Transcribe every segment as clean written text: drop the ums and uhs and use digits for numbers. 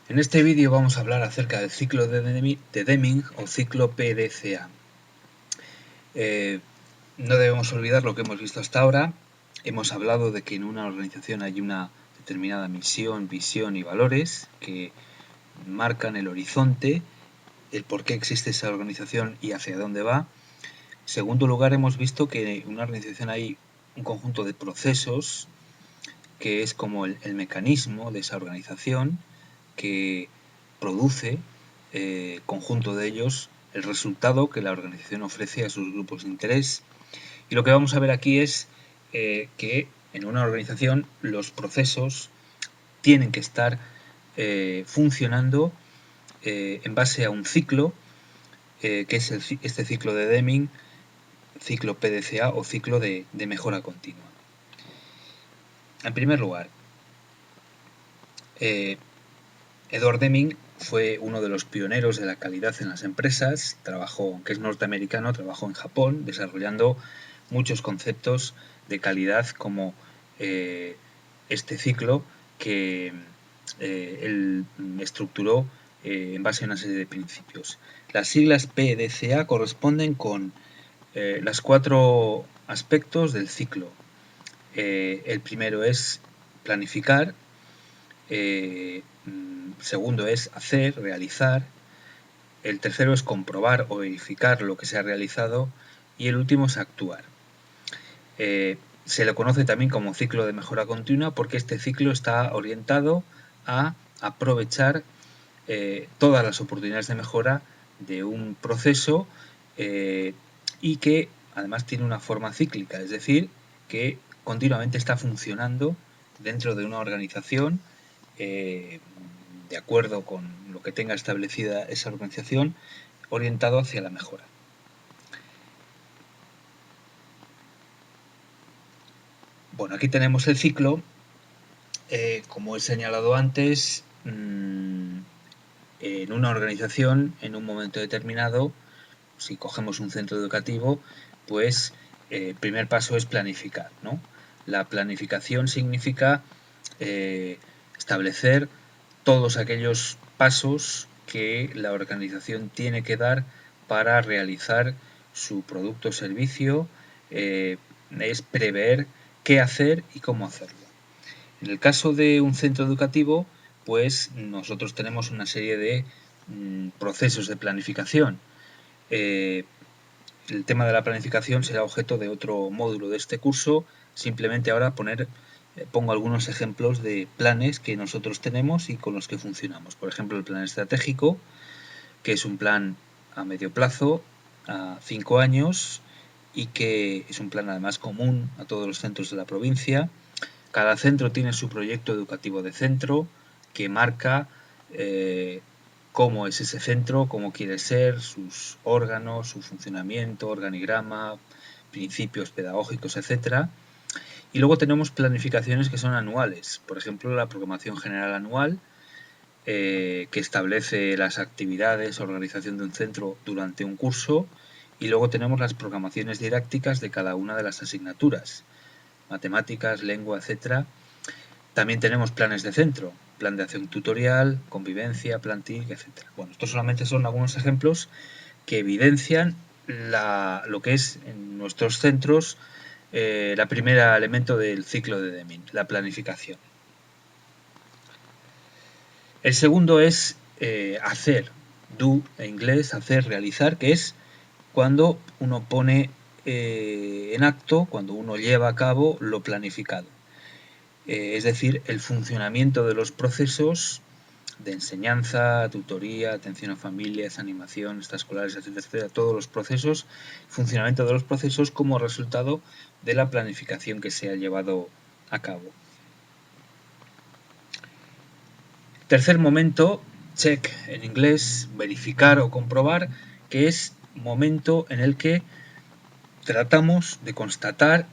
En este vídeo vamos a hablar acerca del ciclo de Deming o ciclo PDCA. No debemos olvidar lo que hemos visto hasta ahora. Hemos hablado de que en una organización hay una determinada misión, visión y valores que marcan el horizonte, el por qué existe esa organización y hacia dónde va. En segundo lugar, hemos visto que en una organización hay un conjunto de procesos que es como el mecanismo de esa organización que produce, conjunto de ellos, el resultado que la organización ofrece a sus grupos de interés. Y lo que vamos a ver aquí es que en una organización los procesos tienen que estar funcionando en base a un ciclo, que es este ciclo de Deming, ciclo PDCA o ciclo de mejora continua. En primer lugar, Edward Deming fue uno de los pioneros de la calidad en las empresas, aunque es norteamericano, trabajó en Japón desarrollando muchos conceptos de calidad como este ciclo que él estructuró en base a una serie de principios. Las siglas PDCA corresponden con los 4 aspectos del ciclo. El primero es planificar, segundo es hacer, realizar, el tercero es comprobar o verificar lo que se ha realizado y el último es actuar. Se le conoce también como ciclo de mejora continua porque este ciclo está orientado a aprovechar todas las oportunidades de mejora de un proceso y que además tiene una forma cíclica, es decir, que continuamente está funcionando dentro de una organización de acuerdo con lo que tenga establecida esa organización, orientado hacia la mejora. Bueno, aquí tenemos el ciclo. Como he señalado antes, en una organización, en un momento determinado, si cogemos un centro educativo, pues el primer paso es planificar, ¿no? La planificación significa establecer todos aquellos pasos que la organización tiene que dar para realizar su producto o servicio, es prever qué hacer y cómo hacerlo. En el caso de un centro educativo, pues nosotros tenemos una serie de procesos de planificación. El tema de la planificación será objeto de otro módulo de este curso. Simplemente ahora pongo algunos ejemplos de planes que nosotros tenemos y con los que funcionamos. Por ejemplo, el plan estratégico, que es un plan a medio plazo, a 5 años, y que es un plan además común a todos los centros de la provincia. Cada centro tiene su proyecto educativo de centro que marca cómo es ese centro, cómo quiere ser, sus órganos, su funcionamiento, organigrama, principios pedagógicos, etc. Y luego tenemos planificaciones que son anuales, por ejemplo la programación general anual, que establece las actividades, organización de un centro durante un curso, y luego tenemos las programaciones didácticas de cada una de las asignaturas, matemáticas, lengua, etc. También tenemos planes de centro, plan de acción tutorial, convivencia, plan TIC, etc. Bueno, estos solamente son algunos ejemplos que evidencian lo que es en nuestros centros el primer elemento del ciclo de Deming, la planificación. El segundo es hacer, do en inglés, hacer, realizar, que es cuando uno pone en acto, cuando uno lleva a cabo lo planificado. Es decir, el funcionamiento de los procesos de enseñanza, tutoría, atención a familias, animación, extraescolares, etcétera, todos los procesos, funcionamiento de los procesos como resultado de la planificación que se ha llevado a cabo. Tercer momento, check en inglés, verificar o comprobar, que es momento en el que tratamos de constatar,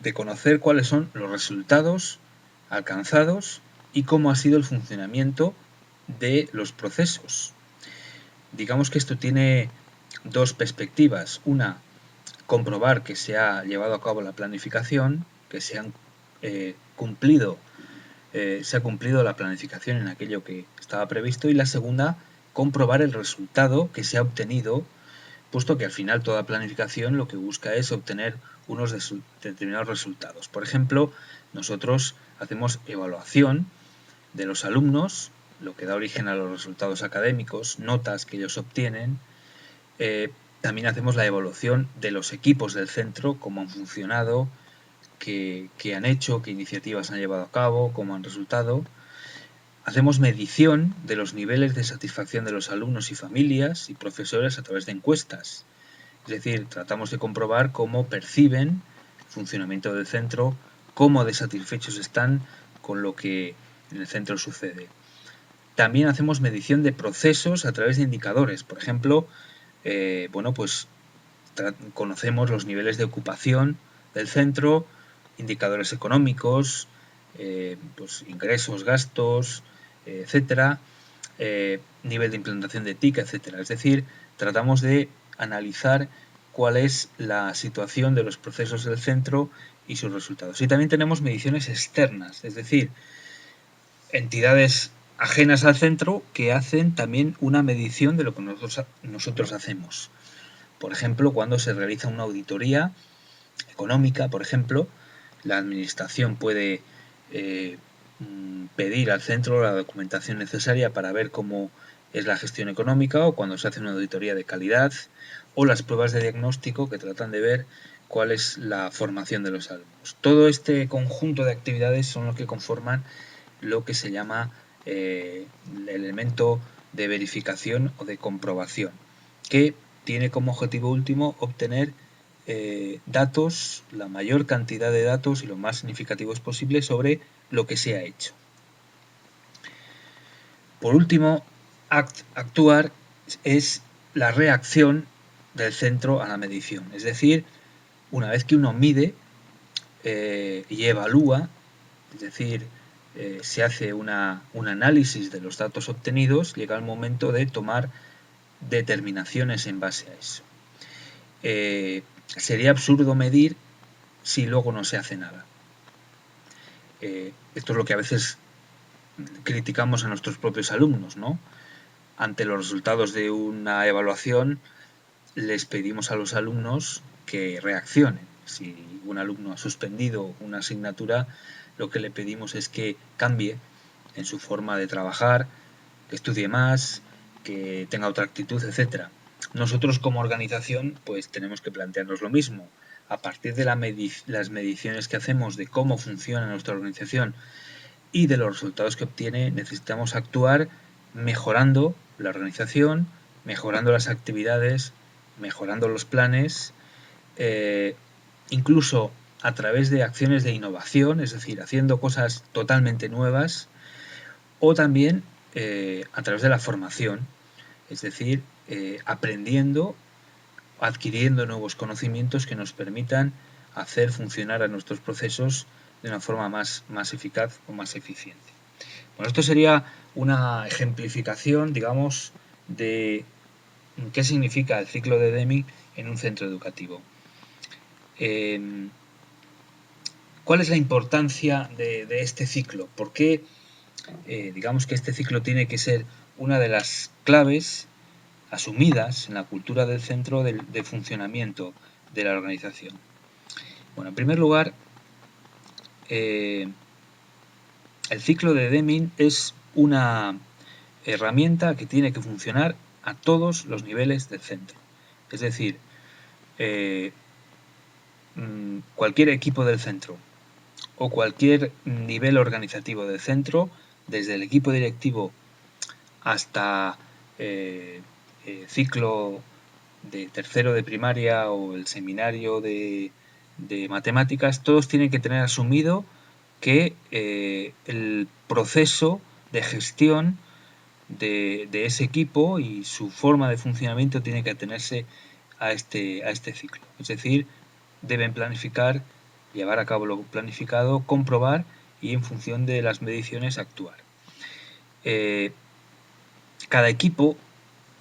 de conocer cuáles son los resultados alcanzados y cómo ha sido el funcionamiento de los procesos. Digamos que esto tiene dos perspectivas. Una, comprobar que se ha llevado a cabo la planificación, que se han cumplido se ha cumplido la planificación en aquello que estaba previsto, y la segunda, comprobar el resultado que se ha obtenido, puesto que al final toda planificación lo que busca es obtener unos determinados resultados. Por ejemplo, nosotros hacemos evaluación de los alumnos, lo que da origen a los resultados académicos, notas que ellos obtienen. También hacemos la evaluación de los equipos del centro, cómo han funcionado, qué han hecho, qué iniciativas han llevado a cabo, cómo han resultado. Hacemos medición de los niveles de satisfacción de los alumnos y familias y profesores a través de encuestas. Es decir, tratamos de comprobar cómo perciben el funcionamiento del centro, cómo de satisfechos están con lo que en el centro sucede. También hacemos medición de procesos a través de indicadores. Por ejemplo, pues conocemos los niveles de ocupación del centro, indicadores económicos, pues ingresos, gastos, etcétera, nivel de implantación de TIC, etcétera. Es decir, tratamos de analizar cuál es la situación de los procesos del centro y sus resultados. Y también tenemos mediciones externas, es decir, entidades ajenas al centro que hacen también una medición de lo que nosotros hacemos. Por ejemplo, cuando se realiza una auditoría económica, por ejemplo, la administración puede pedir al centro la documentación necesaria para ver cómo es la gestión económica, o cuando se hace una auditoría de calidad, o las pruebas de diagnóstico que tratan de ver cuál es la formación de los alumnos. Todo este conjunto de actividades son los que conforman lo que se llama el elemento de verificación o de comprobación, que tiene como objetivo último obtener datos, la mayor cantidad de datos y lo más significativos posible sobre lo que se ha hecho. Por último, actuar es la reacción del centro a la medición. Es decir, una vez que uno mide y evalúa, es decir, se hace un análisis de los datos obtenidos, llega el momento de tomar determinaciones en base a eso. Sería absurdo medir si luego no se hace nada. Esto es lo que a veces criticamos a nuestros propios alumnos, ¿no? Ante los resultados de una evaluación, les pedimos a los alumnos que reaccionen. Si un alumno ha suspendido una asignatura, lo que le pedimos es que cambie en su forma de trabajar, que estudie más, que tenga otra actitud, etc. Nosotros como organización pues tenemos que plantearnos lo mismo. A partir de las mediciones que hacemos de cómo funciona nuestra organización y de los resultados que obtiene, necesitamos actuar mejorando la organización, mejorando las actividades, mejorando los planes, incluso a través de acciones de innovación, es decir, haciendo cosas totalmente nuevas, o también a través de la formación, es decir, aprendiendo, adquiriendo nuevos conocimientos que nos permitan hacer funcionar a nuestros procesos de una forma más eficaz o más eficiente. Bueno, esto sería una ejemplificación, digamos, de qué significa el ciclo de Deming en un centro educativo. ¿Cuál es la importancia de este ciclo? ¿Por qué digamos que este ciclo tiene que ser una de las claves asumidas en la cultura del centro de funcionamiento de la organización? Bueno, en primer lugar, el ciclo de Deming es una herramienta que tiene que funcionar a todos los niveles del centro. Es decir, cualquier equipo del centro o cualquier nivel organizativo del centro, desde el equipo directivo hasta ciclo de tercero de primaria o el seminario de matemáticas, todos tienen que tener asumido que el proceso de gestión de ese equipo y su forma de funcionamiento tiene que atenerse a este ciclo. Es decir, deben planificar, llevar a cabo lo planificado, comprobar y en función de las mediciones actuar. Cada equipo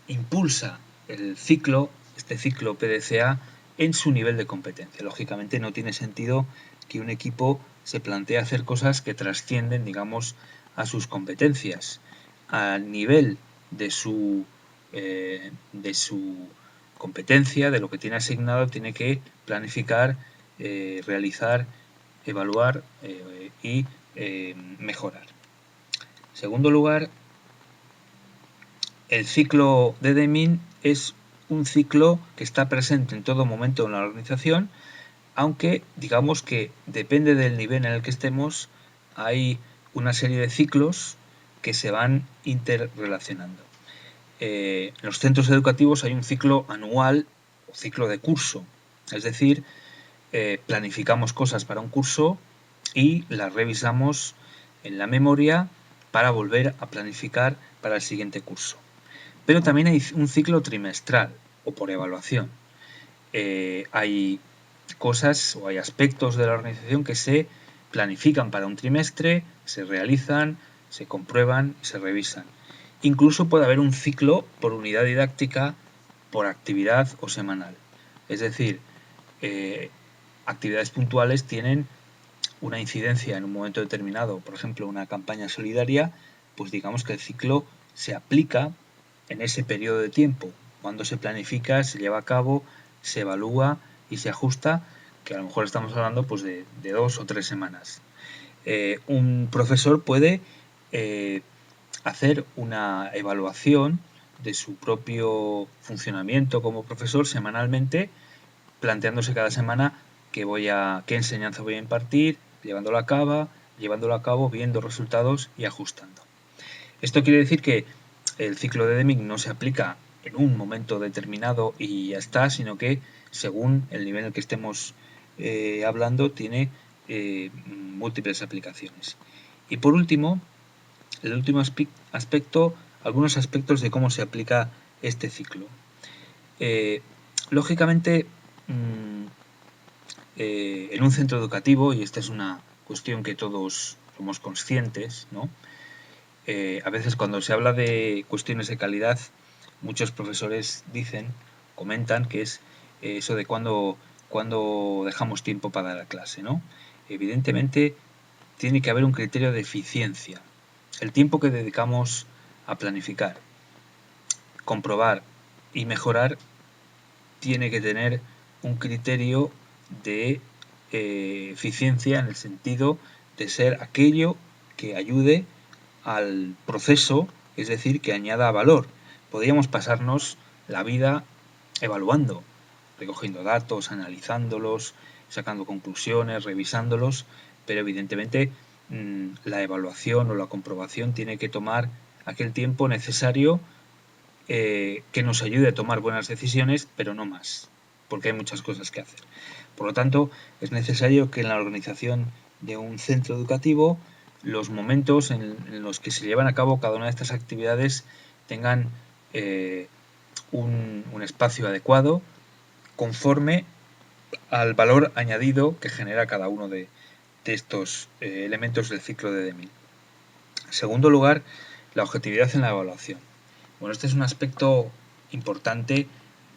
impulsa este ciclo PDCA en su nivel de competencia. Lógicamente no tiene sentido que un equipo se plantea hacer cosas que trascienden, digamos, a sus competencias. Al nivel de su competencia, de lo que tiene asignado, tiene que planificar, realizar, evaluar y mejorar. En segundo lugar, el ciclo de Deming es un ciclo que está presente en todo momento en la organización, aunque digamos que depende del nivel en el que estemos, hay una serie de ciclos que se van interrelacionando. En los centros educativos hay un ciclo anual o ciclo de curso, es decir, planificamos cosas para un curso y las revisamos en la memoria para volver a planificar para el siguiente curso. Pero también hay un ciclo trimestral o por evaluación. Hay cosas o hay aspectos de la organización que se planifican para un trimestre, se realizan, se comprueban y se revisan. Incluso puede haber un ciclo por unidad didáctica, por actividad o semanal. Es decir, actividades puntuales tienen una incidencia en un momento determinado, por ejemplo, una campaña solidaria, pues digamos que el ciclo se aplica en ese periodo de tiempo. Cuando se planifica, se lleva a cabo, se evalúa y se ajusta, que a lo mejor estamos hablando pues de 2 o 3 semanas. Un profesor puede hacer una evaluación de su propio funcionamiento como profesor semanalmente, planteándose cada semana qué enseñanza voy a impartir, llevándolo a cabo, viendo resultados y ajustando. Esto quiere decir que el ciclo de Deming no se aplica en un momento determinado y ya está, sino que según el nivel en el que estemos hablando tiene múltiples aplicaciones. Y por último, el último aspecto, algunos aspectos de cómo se aplica este ciclo. Lógicamente, en un centro educativo, y esta es una cuestión que todos somos conscientes, ¿no? A veces cuando se habla de cuestiones de calidad, muchos profesores comentan que es eso de cuando dejamos tiempo para dar la clase, ¿no? Evidentemente tiene que haber un criterio de eficiencia. El tiempo que dedicamos a planificar, comprobar y mejorar tiene que tener un criterio de eficiencia en el sentido de ser aquello que ayude al proceso, es decir, que añada valor. Podríamos pasarnos la vida evaluando, recogiendo datos, analizándolos, sacando conclusiones, revisándolos, pero evidentemente la evaluación o la comprobación tiene que tomar aquel tiempo necesario que nos ayude a tomar buenas decisiones, pero no más, porque hay muchas cosas que hacer. Por lo tanto, es necesario que en la organización de un centro educativo los momentos en los que se llevan a cabo cada una de estas actividades tengan un espacio adecuado conforme al valor añadido que genera cada uno de estos elementos del ciclo de Deming. En segundo lugar, la objetividad en la evaluación. Bueno, este es un aspecto importante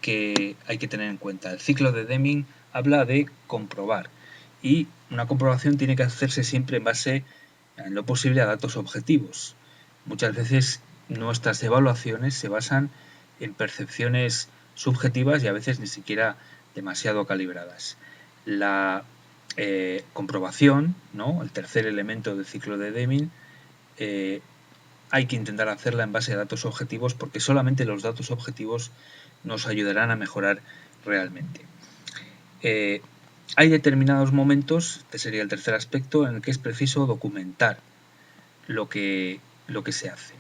que hay que tener en cuenta. El ciclo de Deming habla de comprobar y una comprobación tiene que hacerse siempre en base, en lo posible, a datos objetivos. Muchas veces nuestras evaluaciones se basan en percepciones subjetivas y a veces ni siquiera demasiado calibradas. La comprobación, ¿no? El tercer elemento del ciclo de Deming, hay que intentar hacerla en base a datos objetivos porque solamente los datos objetivos nos ayudarán a mejorar realmente. Hay determinados momentos, este sería el tercer aspecto, en el que es preciso documentar lo que se hace.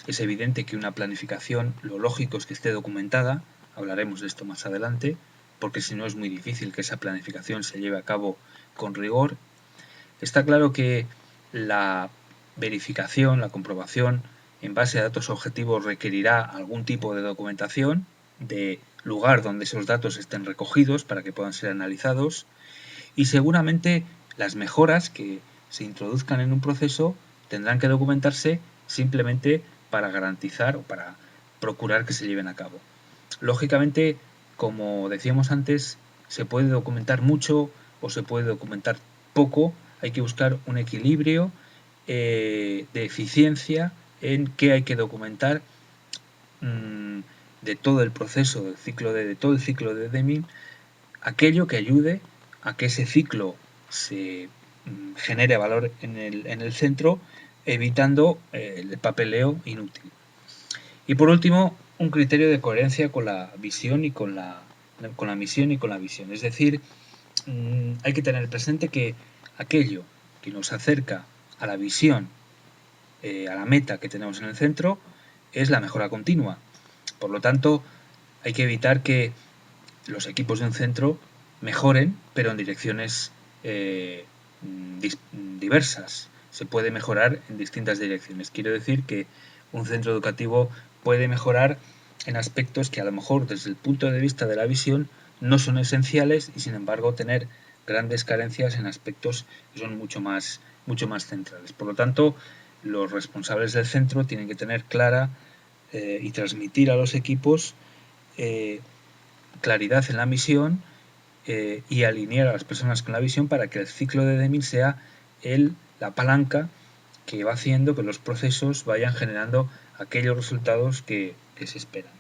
Es evidente que una planificación, lo lógico es que esté documentada, hablaremos de esto más adelante, porque si no es muy difícil que esa planificación se lleve a cabo con rigor. Está claro que la verificación, la comprobación en base a datos objetivos requerirá algún tipo de documentación, de lugar donde esos datos estén recogidos para que puedan ser analizados, y seguramente las mejoras que se introduzcan en un proceso tendrán que documentarse simplemente para garantizar o para procurar que se lleven a cabo. Lógicamente, como decíamos antes, se puede documentar mucho o se puede documentar poco, hay que buscar un equilibrio de eficiencia en qué hay que documentar de todo el proceso de todo el ciclo de Deming, aquello que ayude a que ese ciclo se genere valor en el centro, evitando el papeleo inútil. Y por último, un criterio de coherencia con la visión y con la misión y con la visión. Es decir, hay que tener presente que aquello que nos acerca a la visión, a la meta que tenemos en el centro, es la mejora continua. Por lo tanto, hay que evitar que los equipos de un centro mejoren, pero en direcciones diversas. Se puede mejorar en distintas direcciones. Quiero decir que un centro educativo puede mejorar en aspectos que a lo mejor desde el punto de vista de la visión no son esenciales y sin embargo tener grandes carencias en aspectos que son mucho más centrales. Por lo tanto, los responsables del centro tienen que tener clara y transmitir a los equipos claridad en la misión y alinear a las personas con la visión para que el ciclo de Deming sea la palanca que va haciendo que los procesos vayan generando aquellos resultados que se esperan.